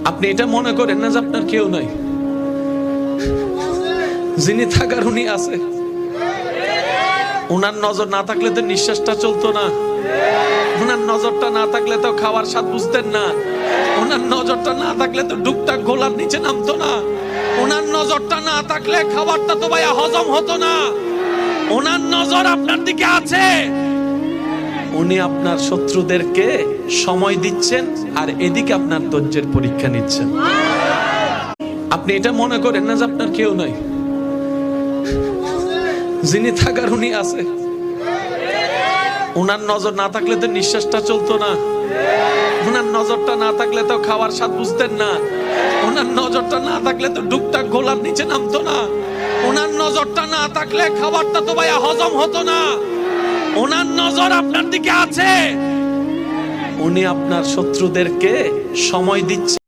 আপনি এটা মনে করেন না যে আপনার কেউ নাই। যিনি থাকার উনি আছে। ওনার নজর না থাকলে তো নিঃশ্বাসটা চলতো না। ওনার নজরটা না থাকলে তো খাওয়ার স্বাদ বুঝতেন না। ওনার নজরটা না থাকলে তো ডুকটাক গোলার নিচে নামতো না। ওনার নজরটা না থাকলে খাবারটা তো ভাইয়া হজম হতো না। ওনার নজর আপনার দিকে আছে। উনি আপনার শত্রুদেরকে সময় দিচ্ছেন, আর এদিকে আপনার ধৈর্যের পরীক্ষা নিচ্ছেন। আপনি এটা মনে করেন না যে আপনার কেউ নাই। যিনি থাকার উনি আছে। ওনার নজর না থাকলে তো নিঃশ্বাসটা চলতো না। ওনার নজরটা না থাকলে তো খাওয়ার স্বাদ বুঝতেন না। ওনার নজরটা না থাকলে তো ডুকটাক গোলার নিচে নামতো না। ওনার নজরটা না থাকলে খাবারটা তো ভাইয়া হজম হতো না। ওনার নজর আপনার দিকে আছে। উনি আপনার শত্রুদেরকে সময় দিচ্ছেন।